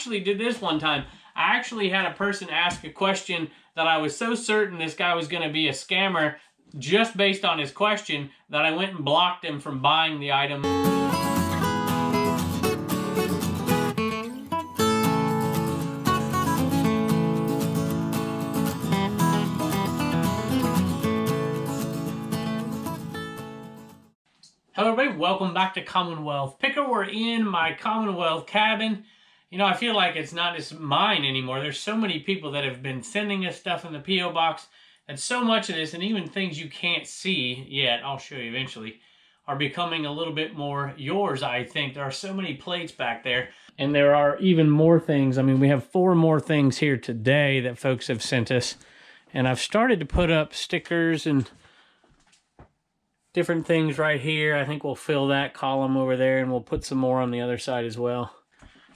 actually did this one time. I actually had a person ask a question that I was so certain this guy was going to be a scammer just based on his question that I went and blocked him from buying the item. Hello everybody, welcome back to Commonwealth Picker. We're in my Commonwealth cabin. You know, I feel like it's not just mine anymore. There's so many people that have been sending us stuff in the P.O. box, and so much of this, and even things you can't see yet, I'll show you eventually, are becoming a little bit more yours, I think. There are so many plates back there, and there are even more things. I mean, we have 4 more things here today that folks have sent us, and I've started to put up stickers and different things right here. I think we'll fill that column over there, and we'll put some more on the other side as well.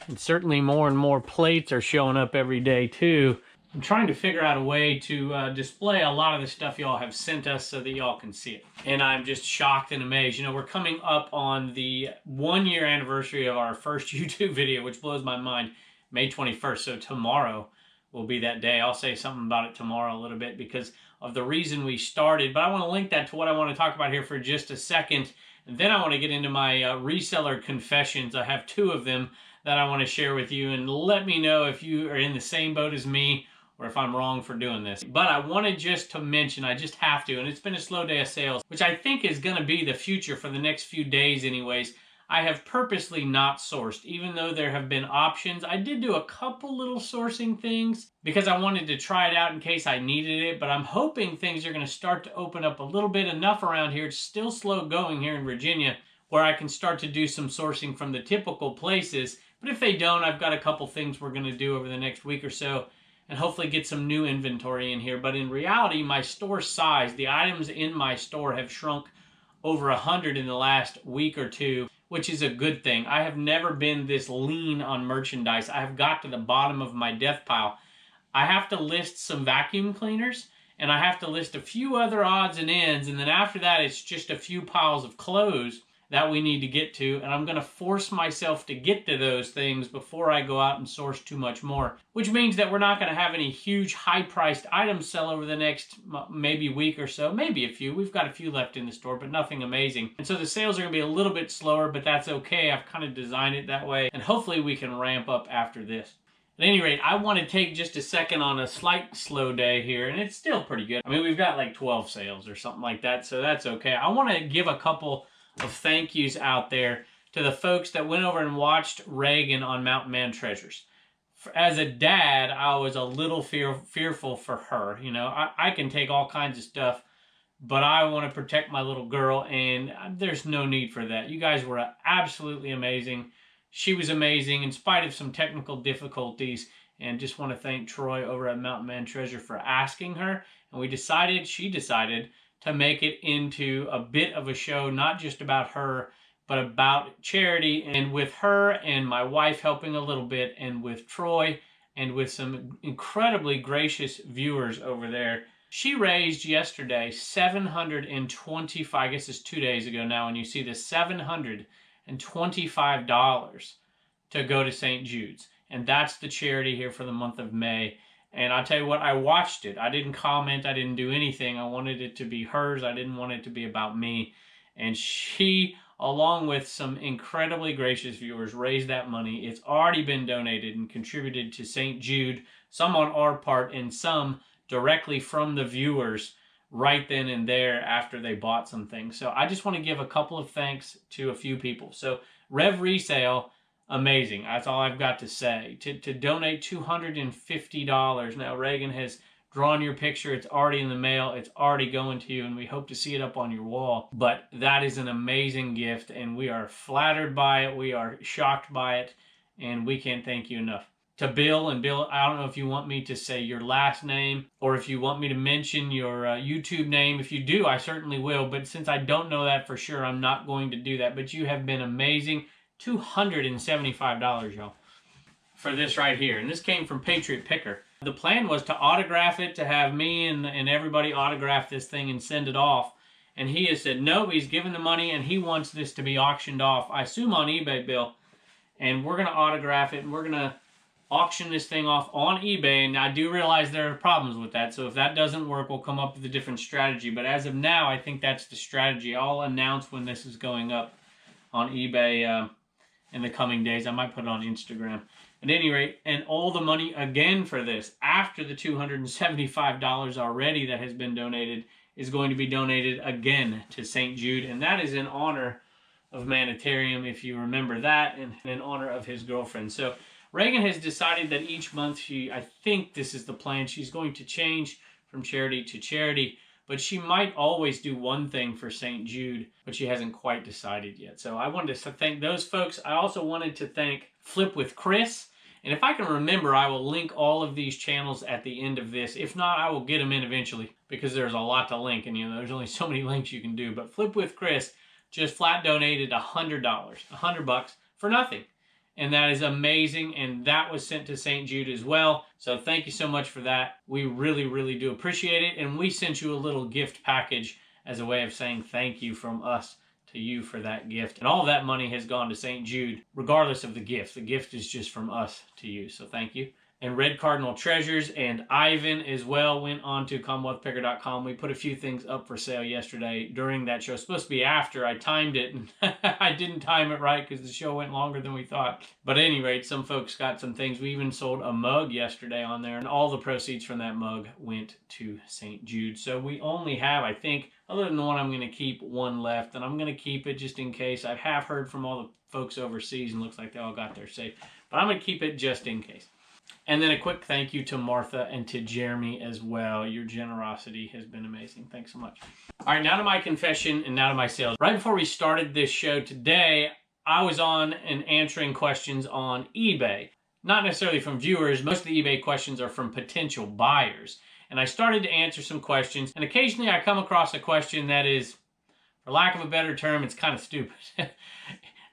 And certainly more and more plates are showing up every day too. I'm trying to figure out a way to display a lot of the stuff y'all have sent us so that y'all can see it. And I'm just shocked and amazed. You know, we're coming up on the 1-year anniversary of our first YouTube video, which blows my mind, May 21st. So tomorrow will be that day. I'll say something about it tomorrow a little bit because of the reason we started. But I want to link that to what I want to talk about here for just a second. And then I want to get into my reseller confessions. I have 2 of them that I want to share with you, and let me know if you are in the same boat as me or if I'm wrong for doing this. But I wanted just to mention, I just have to, and it's been a slow day of sales, which I think is going to be the future for the next few days anyways. I have purposely not sourced, even though there have been options. I did do a couple little sourcing things because I wanted to try it out in case I needed it, but I'm hoping things are going to start to open up a little bit enough around here. It's still slow going here in Virginia where I can start to do some sourcing from the typical places. But if they don't, I've got a couple things we're going to do over the next week or so and hopefully get some new inventory in here. But in reality, my store size, the items in my store have shrunk over 100 in the last week or 2, which is a good thing. I have never been this lean on merchandise. I have got to the bottom of my death pile. I have to list some vacuum cleaners, and I have to list a few other odds and ends, and then after that, it's just a few piles of clothes that we need to get to, and I'm going to force myself to get to those things before I go out and source too much more, which means that we're not going to have any huge high-priced items sell over the next maybe week or so, maybe a few. We've got a few left in the store, but nothing amazing. And so the sales are going to be a little bit slower, but that's okay. I've kind of designed it that way, and hopefully we can ramp up after this. At any rate, I want to take just a second on a slight slow day here, and it's still pretty good. I mean, we've got like 12 sales or something like that, so that's okay. I want to give a couple of thank yous out there to the folks that went over and watched Reagan on Mountain Man Treasures. As a dad, I was a little fearful for her. You know, I can take all kinds of stuff, but I want to protect my little girl, and there's no need for that. You guys were absolutely amazing. She was amazing in spite of some technical difficulties, and just want to thank Troy over at Mountain Man Treasure for asking her, and she decided to make it into a bit of a show, not just about her, but about charity, and with her and my wife helping a little bit, and with Troy, and with some incredibly gracious viewers over there. She raised yesterday $725, I guess it's 2 days ago now, and you see this, $725 to go to St. Jude's. And that's the charity here for the month of May. And I'll tell you what, I watched it. I didn't comment. I didn't do anything. I wanted it to be hers. I didn't want it to be about me. And she, along with some incredibly gracious viewers, raised that money. It's already been donated and contributed to St. Jude, some on our part and some directly from the viewers right then and there after they bought some things. So I just want to give a couple of thanks to a few people. So Rev Resale, amazing. That's all I've got to say. To donate $250. Now, Reagan has drawn your picture. It's already in the mail. It's already going to you, and we hope to see it up on your wall. But that is an amazing gift, and we are flattered by it. We are shocked by it, and we can't thank you enough. To Bill, and Bill, I don't know if you want me to say your last name or if you want me to mention your YouTube name. If you do, I certainly will. But since I don't know that for sure, I'm not going to do that. But you have been amazing. $275, y'all, for this right here. And this came from Patriot Picker. The plan was to autograph it, to have me and everybody autograph this thing and send it off. And he has said, no, he's given the money and he wants this to be auctioned off, I assume on eBay, Bill. And we're going to autograph it, and we're going to auction this thing off on eBay, and I do realize there are problems with that, so if that doesn't work, we'll come up with a different strategy. But as of now, I think that's the strategy. I'll announce when this is going up on eBay in the coming days. I might put it on Instagram. At any rate, and all the money again for this, after the $275 already that has been donated, is going to be donated again to St. Jude, and that is in honor of Manitarium, if you remember that, and in honor of his girlfriend. So Reagan has decided that each month I think this is the plan, she's going to change from charity to charity, but she might always do one thing for St. Jude, but she hasn't quite decided yet. So I wanted to thank those folks. I also wanted to thank Flip with Chris, and if I can remember, I will link all of these channels at the end of this. If not, I will get them in eventually, because there's a lot to link, and there's only so many links you can do. But Flip with Chris just flat donated $100, $100 for nothing. And that is amazing, and that was sent to St. Jude as well. So thank you so much for that. We really, really do appreciate it, and we sent you a little gift package as a way of saying thank you from us to you for that gift. And all of that money has gone to St. Jude, regardless of the gift. The gift is just from us to you, so thank you. And Red Cardinal Treasures and Ivan as well went on to CommonwealthPicker.com. We put a few things up for sale yesterday during that show. It's supposed to be after. I timed it, and I didn't time it right because the show went longer than we thought. But at any rate, some folks got some things. We even sold a mug yesterday on there, and all the proceeds from that mug went to St. Jude. So we only have, I think, other than the one I'm going to keep, one left, and I'm going to keep it just in case. I have heard from all the folks overseas, and looks like they all got there safe. But I'm going to keep it just in case. And then a quick thank you to Martha and to Jeremy as well. Your generosity has been amazing. Thanks so much. All right, now to my confession and now to my sales. Right before we started this show today, I was on and answering questions on eBay. Not necessarily from viewers. Most of the eBay questions are from potential buyers. And I started to answer some questions, and occasionally I come across a question that is, for lack of a better term, it's kind of stupid.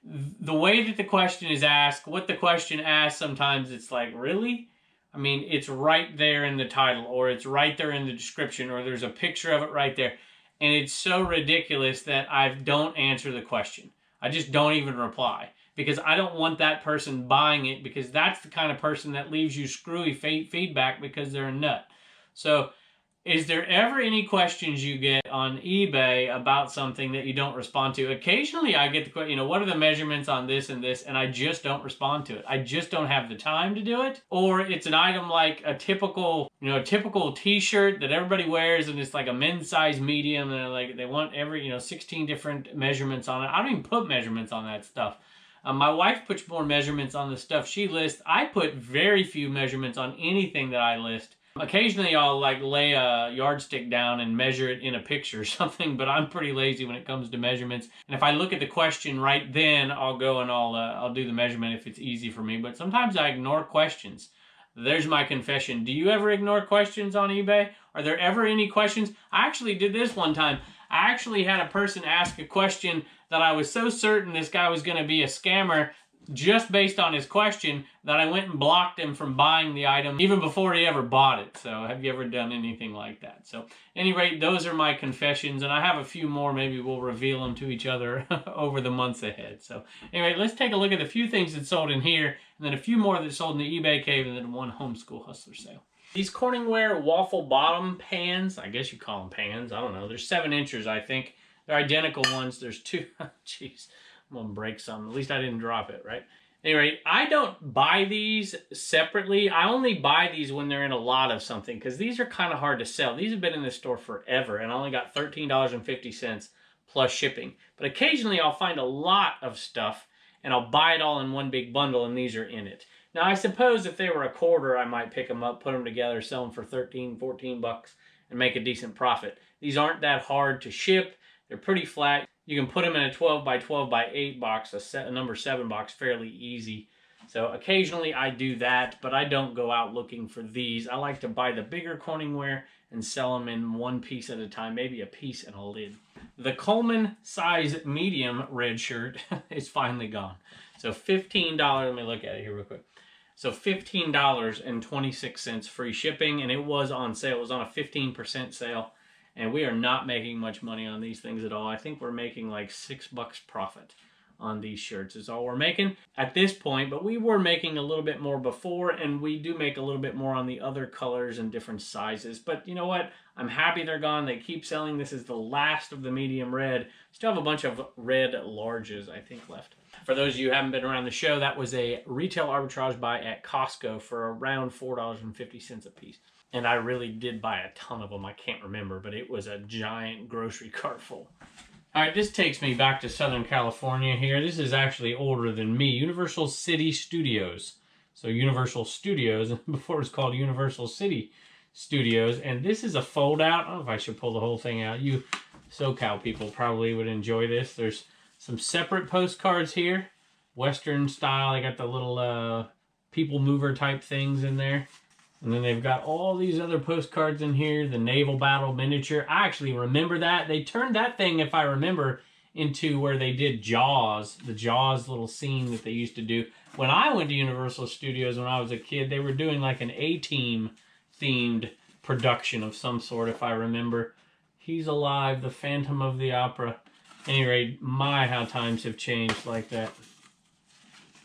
The way that the question is asked, what the question asks, sometimes it's like, really? I mean, it's right there in the title, or it's right there in the description, or there's a picture of it right there. And it's so ridiculous that I don't answer the question. I just don't even reply, because I don't want that person buying it, because that's the kind of person that leaves you screwy feedback because they're a nut. So, is there ever any questions you get on eBay about something that you don't respond to? Occasionally I get the question, what are the measurements on this and this, and I just don't respond to it. I just don't have the time to do it. Or it's an item like a typical t-shirt that everybody wears, and it's like a men's size medium, and they want every, 16 different measurements on it. I don't even put measurements on that stuff. My wife puts more measurements on the stuff she lists. I put very few measurements on anything that I list. Occasionally I'll lay a yardstick down and measure it in a picture or something, but I'm pretty lazy when it comes to measurements. And if I look at the question right then, I'll go and I'll do the measurement if it's easy for me. But sometimes I ignore questions. There's my confession. Do you ever ignore questions on eBay? Are there ever any questions? I actually did this one time. I actually had a person ask a question that I was so certain this guy was going to be a scammer just based on his question that I went and blocked him from buying the item even before he ever bought it. So have you ever done anything like that? So at any rate, those are my confessions, and I have a few more. Maybe we'll reveal them to each other over the months ahead. So anyway, let's take a look at a few things that sold in here, and then a few more that sold in the eBay cave, and then one homeschool hustler sale. These Corningware waffle bottom pans, I guess you call them pans, I don't know. There's 7 inches, I think. They're identical ones. There's 2. Jeez. I'm going to break some. At least I didn't drop it, right? Anyway, I don't buy these separately. I only buy these when they're in a lot of something, because these are kind of hard to sell. These have been in the store forever, and I only got $13.50 plus shipping. But occasionally I'll find a lot of stuff, and I'll buy it all in one big bundle, and these are in it. Now, I suppose if they were a quarter, I might pick them up, put them together, sell them for 13, 14 bucks, and make a decent profit. These aren't that hard to ship. They're pretty flat. You can put them in a 12 by 12 by 8 box, a number 7 box, fairly easy. So occasionally I do that, but I don't go out looking for these. I like to buy the bigger Corningware and sell them in one piece at a time, maybe a piece and a lid. The Coleman size medium red shirt is finally gone. So $15, let me look at it here real quick. So $15.26 free shipping, and it was on sale. It was on a 15% sale. And we are not making much money on these things at all. I think we're making like $6 profit on these shirts is all we're making at this point, but we were making a little bit more before, and we do make a little bit more on the other colors and different sizes. But you know what? I'm happy they're gone. They keep selling. This is the last of the medium red. Still have a bunch of red larges, I think, left. For those of you who haven't been around the show, that was a retail arbitrage buy at Costco for around $4.50 a piece. And I really did buy a ton of them. I can't remember, but it was a giant grocery cart full. All right, this takes me back to Southern California here. This is actually older than me. Universal City Studios. So Universal Studios, before it was called Universal City Studios. And this is a fold out. I don't know if I should pull the whole thing out. You SoCal people probably would enjoy this. There's some separate postcards here. Western style. They got the little people mover type things in there. And then they've got all these other postcards in here. The naval battle miniature. I actually remember that. They turned that thing, if I remember, into where they did Jaws. The Jaws little scene that they used to do. When I went to Universal Studios when I was a kid, they were doing like an A-Team themed production of some sort, if I remember. He's Alive, the Phantom of the Opera. At any rate, my, how times have changed like that.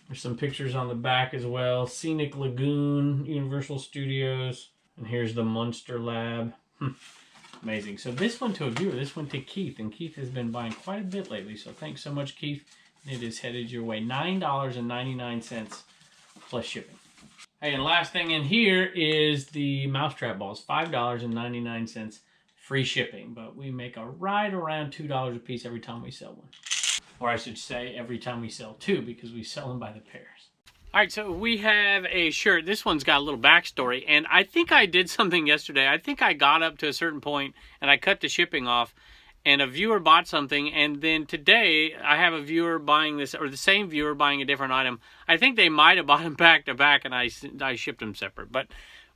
There's some pictures on the back as well. Scenic Lagoon, Universal Studios. And here's the Monster Lab. Amazing. So this one to a viewer, this one to Keith. And Keith has been buying quite a bit lately. So thanks so much, Keith. It is headed your way. $9.99 plus shipping. Hey, and last thing in here is the mousetrap balls. $5.99 free shipping. But we make a right around $2 a piece every time we sell one. Or I should say every time we sell two, because we sell them by the pairs. All right, so we have a shirt. This one's got a little backstory, and I think I did something yesterday. I think I got up to a certain point, and I cut the shipping off, and a viewer bought something, and then today I have a viewer buying this, or the same viewer buying a different item. I think they might have bought them back to back, and I shipped them separate, but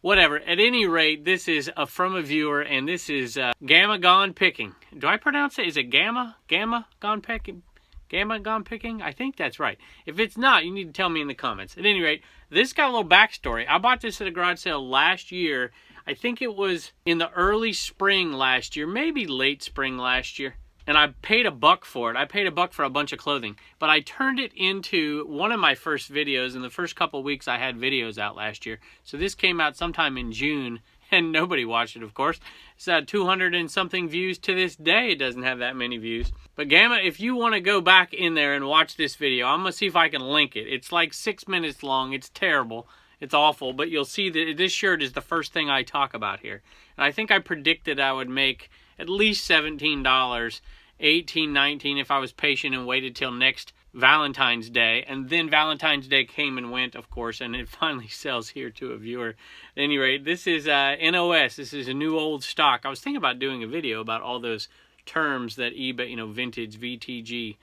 whatever. At any rate, this is from a viewer, and this is Gamma Gone Picking. Do I pronounce it? Is it Gamma? Gamma Gone Picking? Gamma Gone Picking? I think that's right. If it's not, you need to tell me in the comments. At any rate, this got a little backstory. I bought this at a garage sale last year. I think it was in the early spring last year, maybe late spring last year. And I paid $1 for it. I paid $1 for a bunch of clothing. But I turned it into one of my first videos. In the first couple weeks, I had videos out last year. So this came out sometime in June. And nobody watched it, of course. It's had 200 and something views to this day. It doesn't have that many views. But Gamma, if you want to go back in there and watch this video, I'm going to see if I can link it. It's like 6 minutes long. It's terrible. It's awful. But you'll see that this shirt is the first thing I talk about here. And I think I predicted I would make at least $17, $18, $19 if I was patient and waited till next Valentine's Day. And then Valentine's Day came and went, of course, and it finally sells here to a viewer. At any rate, this is NOS. This is a new old stock. I was thinking about doing a video about all those terms that eBay, you know, vintage, VTG,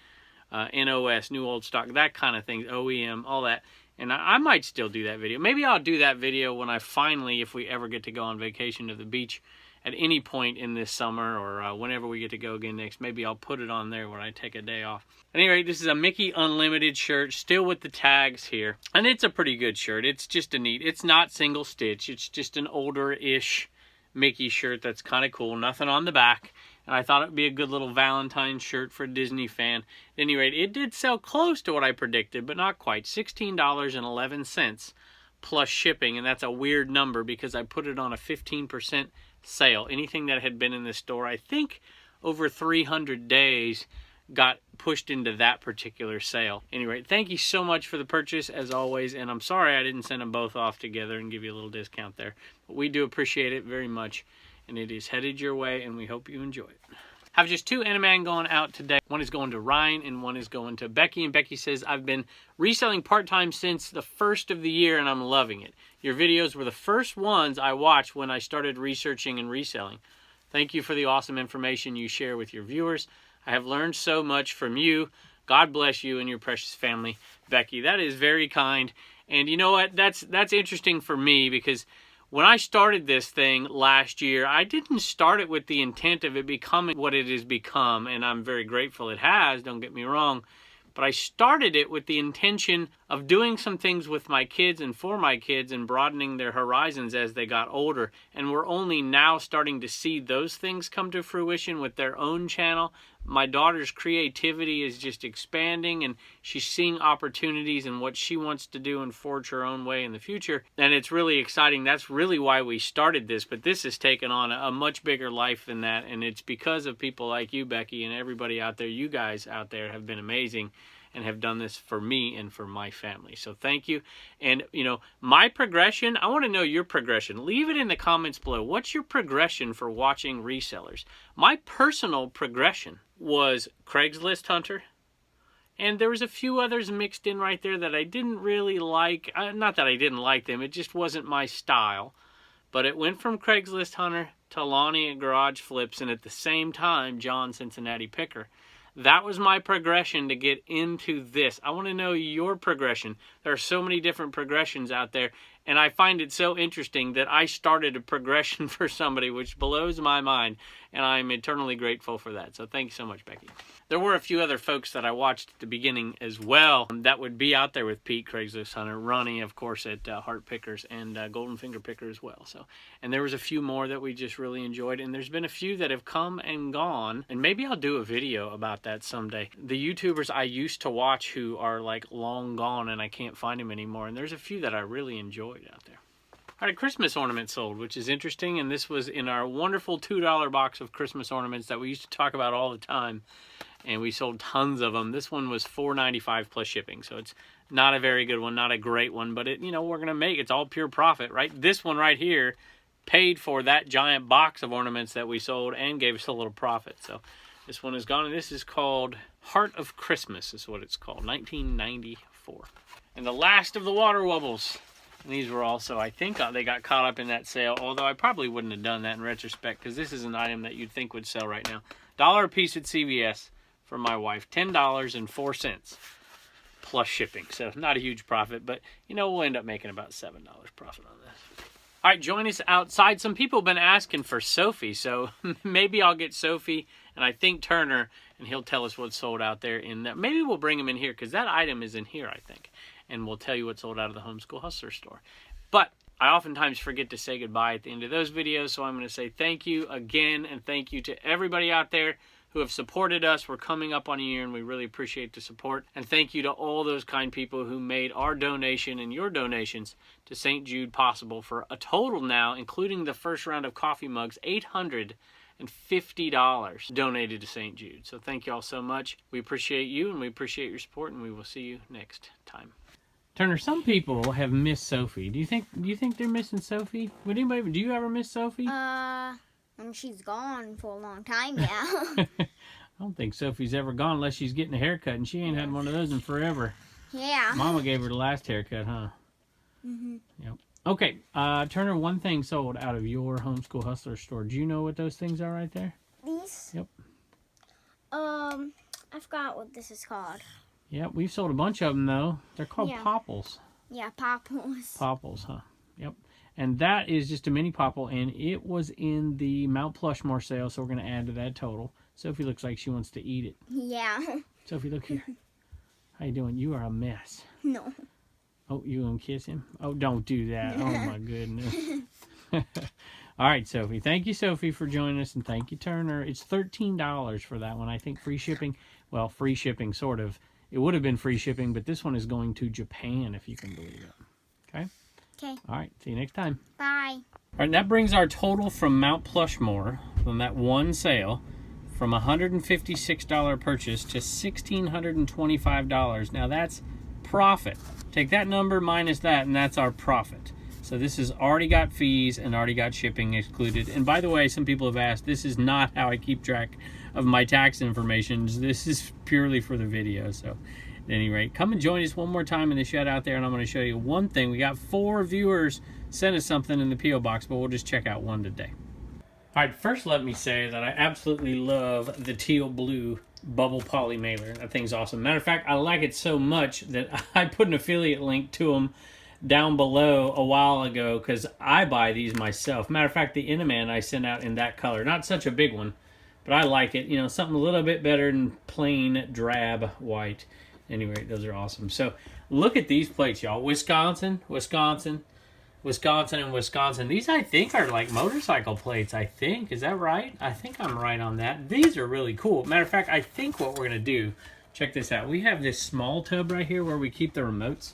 NOS, new old stock, that kind of thing, OEM, all that. And I might still do that video. Maybe I'll do that video when I finally, if we ever get to go on vacation to the beach at any point in this summer, or whenever we get to go again next. Maybe I'll put it on there when I take a day off. At any rate, this is a Mickey Unlimited shirt, still with the tags here. And it's a pretty good shirt. It's just a neat, it's not single stitch. It's just an older-ish Mickey shirt that's kind of cool. Nothing on the back. And I thought it would be a good little Valentine's shirt for a Disney fan. At any rate, it did sell close to what I predicted, but not quite. $16.11 plus shipping. And that's a weird number because I put it on a 15% sale. Anything that had been in the store, I think over 300 days, got pushed into that particular sale. Anyway, thank you so much for the purchase as always, and I'm sorry I didn't send them both off together and give you a little discount there, but we do appreciate it very much, and it is headed your way, and we hope you enjoy it. I have just 2 Animan going out today. One is going to Ryan and one is going to Becky. And Becky says, I've been reselling part-time since the first of the year and I'm loving it. Your videos were the first ones I watched when I started researching and reselling. Thank you for the awesome information you share with your viewers. I have learned so much from you. God bless you and your precious family, Becky. That is very kind. And you know what? That's interesting for me because when I started this thing last year, I didn't start it with the intent of it becoming what it has become, and I'm very grateful it has, don't get me wrong, but I started it with the intention of doing some things with my kids and for my kids and broadening their horizons as they got older. And we're only now starting to see those things come to fruition with their own channel. My daughter's creativity is just expanding, and she's seeing opportunities in what she wants to do and forge her own way in the future. And it's really exciting. That's really why we started this, but this has taken on a much bigger life than that. And it's because of people like you, Becky, and everybody out there. You guys out there have been amazing and have done this for me and for my family. So thank you. And, you know, my progression, I want to know your progression. Leave it in the comments below. What's your progression for watching resellers? My personal progression was Craigslist Hunter. And there was a few others mixed in right there that I didn't really like. Not that I didn't like them. It just wasn't my style. But it went from Craigslist Hunter to Lonnie at Garage Flips, and at the same time, John Cincinnati Picker. That was my progression to get into this. I want to know your progression. There are so many different progressions out there, and I find it so interesting that I started a progression for somebody, which blows my mind, and I'm eternally grateful for that. So thank you so much, Becky. There were a few other folks that I watched at the beginning as well that would be out there with Pete, Craigslist Hunter, Ronnie, of course, at Heart Pickers, and Golden Finger Picker as well. So, and there was a few more that we just really enjoyed, and there's been a few that have come and gone, and maybe I'll do a video about that someday. The YouTubers I used to watch who are like long gone and I can't find them anymore, and there's a few that I really enjoyed out there. I had a Christmas ornament sold, which is interesting, and this was in our wonderful $2 box of Christmas ornaments that we used to talk about all the time. And we sold tons of them. This one was $4.95 plus shipping, so it's not a very good one, not a great one, but it, you know, we're gonna make it's all pure profit, right? This one right here paid for that giant box of ornaments that we sold and gave us a little profit. So this one is gone, and this is called Heart of Christmas, is what it's called, 1994. And the last of the water wobbles. And these were also, I think, they got caught up in that sale, although I probably wouldn't have done that in retrospect, because this is an item that you'd think would sell right now. $1 a piece at CVS. For my wife, $10.04 plus shipping. So not a huge profit, but you know, we'll end up making about $7 profit on this. All right, join us outside. Some people have been asking for Sophie, so maybe I'll get Sophie and I think Turner, and he'll tell us what's sold out there. Maybe we'll bring him in here, because that item is in here, I think, and we'll tell you what's sold out of the Homeschool Hustler store. But I oftentimes forget to say goodbye at the end of those videos, so I'm going to say thank you again, and thank you to everybody out there who have supported us. We're coming up on a year, and we really appreciate the support. And thank you to all those kind people who made our donation and your donations to St. Jude possible, for a total now, including the first round of coffee mugs, $850 donated to St. Jude. So thank you all so much. We appreciate you, and we appreciate your support, and we will see you next time. Turner, some people have missed Sophie. Do you think they're missing Sophie? Would anybody? Do you ever miss Sophie? And she's gone for a long time now. I don't think Sophie's ever gone unless she's getting a haircut, and she ain't had one of those in forever. Yeah. Mama gave her the last haircut, huh? Mm-hmm. Yep. Okay, Turner, one thing sold out of your Homeschool Hustler store. Do you know what those things are right there? These? Yep. I forgot what this is called. Yep, we've sold a bunch of them, though. They're called popples. Yeah, popples. Popples, huh? Yep. And that is just a mini popple, and it was in the Mount Plushmore sale, so we're going to add to that total. Sophie looks like she wants to eat it. Yeah. Sophie, look here. How you doing? You are a mess. No. Oh, you gonna kiss him? Oh, don't do that. Oh, my goodness. All right, Sophie. Thank you, Sophie, for joining us, and thank you, Turner. It's $13 for that one. I think free shipping. Well, free shipping, sort of. It would have been free shipping, but this one is going to Japan, if you can believe it. Okay? Okay. All right. See you next time. Bye. All right, and that brings our total from Mount Plushmore, from that one sale, from $156 purchase to $1,625. Now, that's profit. Take that number minus that, and that's our profit. So this has already got fees and already got shipping excluded. And by the way, some people have asked, this is not how I keep track of my tax information. This is purely for the video. So at any rate, come and join us one more time in the shed out there, and I'm going to show you one thing. We got 4 viewers sent us something in the P.O. box, but we'll just check out one today. All right, first let me say that I absolutely love the teal blue bubble poly mailer. That thing's awesome. Matter of fact, I like it so much that I put an affiliate link to them down below a while ago, because I buy these myself. Matter of fact, the Inaman I sent out in that color. Not such a big one, but I like it. You know, something a little bit better than plain drab white. Anyway, those are awesome. So Look at these plates, y'all. Wisconsin, Wisconsin, Wisconsin, and Wisconsin. These, I think, are like motorcycle plates, I think. Is that right? I think I'm right on that. These are really cool. Matter of fact, I think what we're going to do, check this out. We have this small tub right here where we keep the remotes.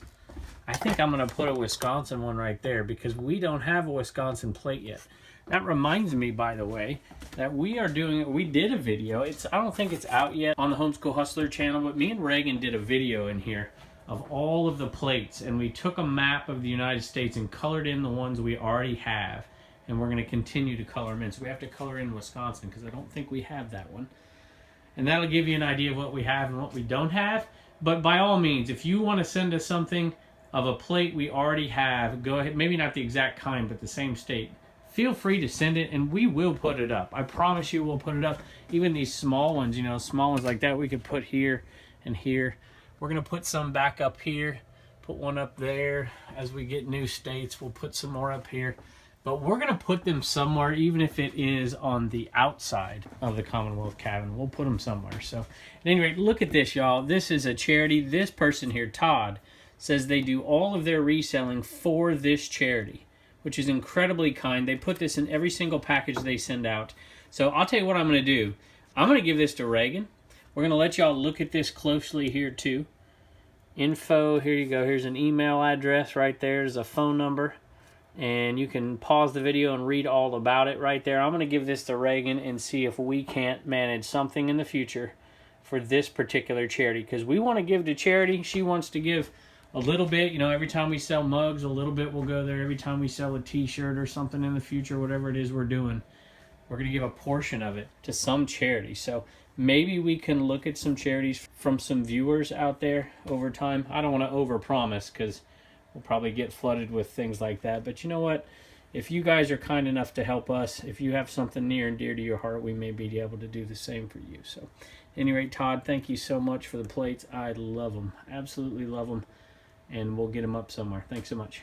I think I'm going to put a Wisconsin one right there because we don't have a Wisconsin plate yet. That reminds me, by the way, that we did a video. I don't think it's out yet on the Homeschool Hustler channel, but me and Reagan did a video in here of all of the plates, and we took a map of the United States and colored in the ones we already have, and we're going to continue to color them in. So we have to color in Wisconsin because I don't think we have that one. And that'll give you an idea of what we have and what we don't have. But by all means, if you want to send us something of a plate we already have, go ahead, maybe not the exact kind, but the same state. Feel free to send it, and we will put it up. I promise you we'll put it up. Even these small ones, you know, small ones like that, we could put here and here. We're going to put some back up here, put one up there. As we get new states, we'll put some more up here. But we're going to put them somewhere, even if it is on the outside of the Commonwealth cabin. We'll put them somewhere. So, at any rate, look at this, y'all. This is a charity. This person here, Todd, says they do all of their reselling for this charity, which is incredibly kind. They put this in every single package they send out. So I'll tell you what I'm going to do. I'm going to give this to Reagan. We're going to let y'all look at this closely here too. Info, here you go. Here's an email address right there. There's a phone number. And you can pause the video and read all about it right there. I'm going to give this to Reagan and see if we can't manage something in the future for this particular charity. Because we want to give to charity. She wants to give a little bit, you know, every time we sell mugs, a little bit will go there. Every time we sell a t-shirt or something in the future, whatever it is we're doing, we're going to give a portion of it to some charity. So maybe we can look at some charities from some viewers out there over time. I don't want to overpromise because we'll probably get flooded with things like that. But you know what? If you guys are kind enough to help us, if you have something near and dear to your heart, we may be able to do the same for you. So at any rate, Todd, thank you so much for the plates. I love them. Absolutely love them. And we'll get them up somewhere. Thanks so much.